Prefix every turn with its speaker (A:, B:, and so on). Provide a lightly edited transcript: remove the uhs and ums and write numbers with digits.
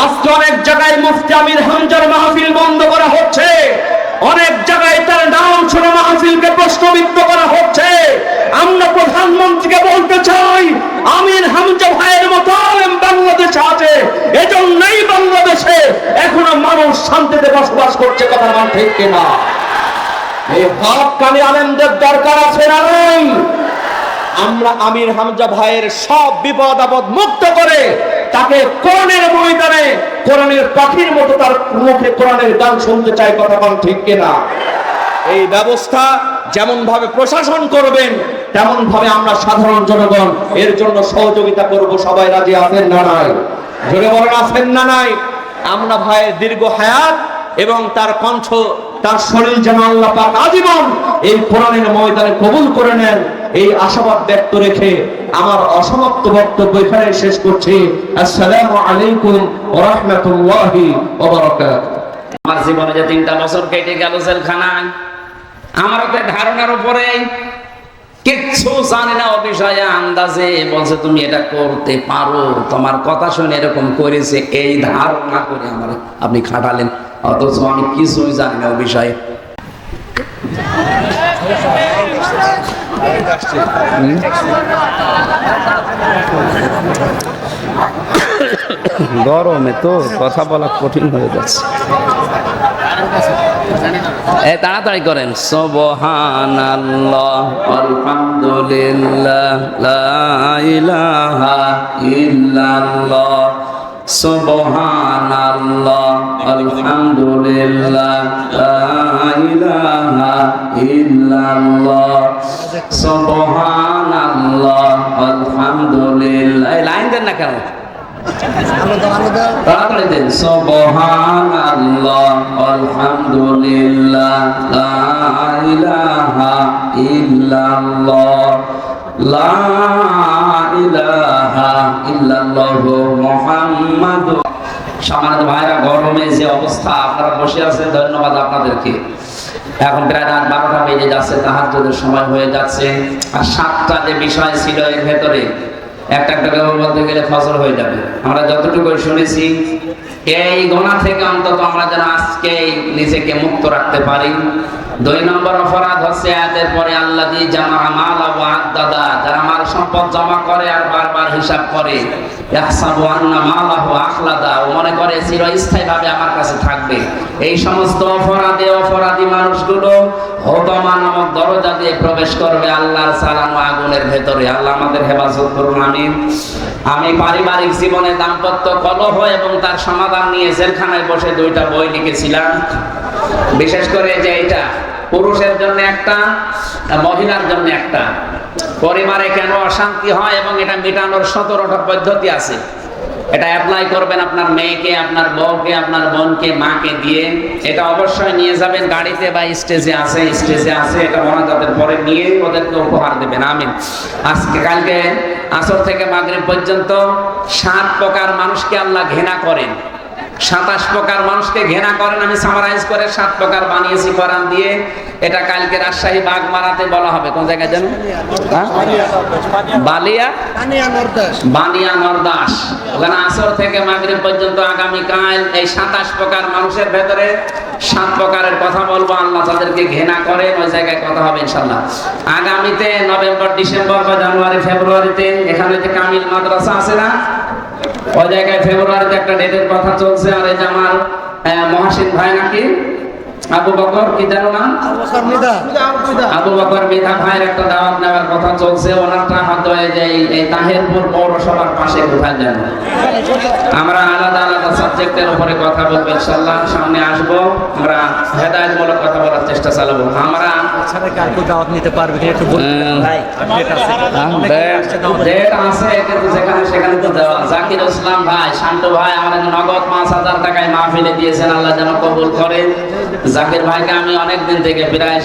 A: আজকে অনেক জায়গায় মুফতি আমির হামজার মাহফিল বন্ধ করা হচ্ছে, অনেক জায়গায় তার নাম শুনে মাহফিলকে প্রশ্নবিদ্ধ করা হচ্ছে। আমরা প্রধানমন্ত্রীকে বলতে চাই, আমির হামজা ভাইয়ের মতো আলেম বাংলাদেশে আছে, এজন্যই বাংলাদেশে এখনো মানুষ শান্তিতে বসবাস করছে। কথা বল ঠিক কিনা? এই হক্কানি আলেমদের দরকার আছে না নাই? আমরা আমির হামজা ভাইয়ের সব বিপদ আপদ মুক্ত করে তাকে কোরআনের ময়দানে কোরআনের পাখির মতো তার মুখে কোরআনের গান শুনতে চাই। কথা বল ঠিক কিনা? এই ব্যবস্থা যেমন ভাবে প্রশাসন করবেন তেমন ভাবে আমরা সাধারণ জনগণ এর জন্য সহযোগিতা করব। সবাই রাজি আছেন না নাই? জোরে বলেন আছেন না নাই? আমরা ভাইয়ের দীর্ঘ হায়াত এবং তার কণ্ঠ, তার শরীর যেন আল্লাহ পাক আজীবন এই কোরআনের ময়দানে কবুল করে নেন, এই আশাবাদ ব্যক্ত রেখে আমার অসমাপ্ত বক্তব্য এখানে শেষ করছি। আসসালামু আলাইকুম ওয়া রাহমাতুল্লাহি ওয়া বারাকাতুহু।
B: আমার জীবনে যে 3টা বছর কেটে গেল জেলখানায়, আমার তো ধারণার উপরে কিচ্ছু জানি না, ও বিষয়ে আন্দাজে বলছে তুমি এটা করতে পারো, তোমার কথা শুনে এরকম করেছে, এই ধারণা করে আমার আপনি খাটালেন, অথচ আমি কিছুই জানি না ও বিষয়ে। গরমে তো কথা বলা কঠিন হয়ে যাচ্ছে। তাড়াতাড়ি করেন। সুবহানাল্লাহ আলহামদুলিল্লাহ লা ইলাহা ইল্লাল্লাহ, সুবহানাল্লাহ আলহামদুলিল্লাহ লা ইলাহা ইল্লাল্লাহ, সুবহানাল্লাহ আলহামদুলিল্লাহ। এই লাইন দেন না কেন? তাড়াতাড়ি দেন। সুবহানাল্লাহ আলহামদুলিল্লাহ লা ইলাহা ইল্লাল্লাহ, লা ইলাহা ইল্লাল্লাহু মুহাম্মাদুর। সম্মানিত ভাইরা, গরমে যে অবস্থা আপনারা বসে আছেন, ধন্যবাদ আপনাদেরকে। এখন প্রায় রাত 12টা বেজে যাচ্ছে, তাহাজ্জুদের সময় হয়ে যাচ্ছে। আর 7টা যে বিষয় ছিল এর ভেতরে একটা একটা করে বলতে গেলে ফজর হয়ে যাবে। আমরা যতটুকু শুনেছি, এই গোনা থেকে অন্তত আমরা যেন আজকে নিজেকে মুক্ত রাখতে পারি। 2 নম্বর অপরাধ হচ্ছে এর পরে আল্লাযী জামা মালা ওয়া আদাদা, যারা মাল সম্পদ জমা করে আর বারবার হিসাব করে, ইয়াহসাবু আন্না মালাহু আখলাদা, ও মনে করে চিরস্থায়ীভাবে আমার কাছে থাকবে। এই সমস্ত অপরাধী মানুষগুলো হোতমা নামক দরজা দিয়ে প্রবেশ করবে আল্লাহর চালানো আগুনের ভেতরে। আল্লাহ আমাদের হেফাজত করুন, আমিন। আমি পারিবারিক জীবনে দাম্পত্য কলহ এবং তার সমাধান নিয়ে জেলখানায় বসে 2টা বই লিখেছিলাম। বিশেষ করে যে এটা পুরুষের জন্য একটা, মহিলার জন্য একটা, পরিবারে কেন অশান্তি হয় এবং এটা মেটানোর 17টা পদ্ধতি আছে। এটা অ্যাপ্লাই করবেন আপনার মেয়েকে, আপনার বউকে, আপনার বোনকে, মাকে দিয়ে। এটা অবশ্যই নিয়ে যাবেন গাড়িতে বা স্টেজে আছে এটা মোনাজাতের পরে নিয়ে ওদেরকে উপহার দেবেন, আমিন। আজকে কালকে আসর থেকে মাগরিব পর্যন্ত 7 প্রকার মানুষকে আল্লাহ ঘৃণা করেন, 27 প্রকার মানুষকে ঘৃণা করেন। আমি সামারাইজ করে 7 প্রকার বানিয়েছি কোরআন দিয়ে। এটা কালকে রাজশাহী বাগমারাতে বলা হবে। কোন জায়গায় জানো? বানিয়া নরদাস। ওখানে আসর থেকে মাগরিব পর্যন্ত আগামীকাল এই 27 প্রকার মানুষের ভেতরে 7 প্রকারের কথা বলবো। আল্লাহ তাদেরকে ঘৃণা করে, ওই জায়গায় কথা হবে ইনশাআল্লাহ। আগামীতে নভেম্বর, ডিসেম্বর বা জানুয়ারি, ফেব্রুয়ারিতে এখানে যে কামিল মাদ্রাসা আছে না, ওই জায়গায় ফেব্রুয়ারিতে একটা ডেটের কথা চলছে। আর এই যে আমার মহাসিন ভাই নাকি আবু বকর, কি জানো না, আবু বকর মৃধা ভাইয়ের একটা দাওয়াত নেওয়ার কথা চলছে। ওনারটা হয়তো এই তাহেরপুর পৌরসভার পাশে, কোথায় জানো। আমরা আলাদা আলাদা সাবজেক্টের উপরে কথা বলবো ইনশাআল্লাহ। সামনে আসবো, আমরা হেদায়েতমূলক কথা বলার চেষ্টা চালাবো। আমরা দাওয়াত নিতে পারবে একটু ডেট আছে, কিন্তু যেখানে সেখানে তো দেওয়া। জাকির ইসলাম ভাই, শান্ত ভাই আমাদের নগদ 5,000 টাকায় মাহফিলে দিয়েছেন, আল্লাহ যেন কবুল করেন। জাকির ভাইকে আমি অনেকদিন থেকে প্রায়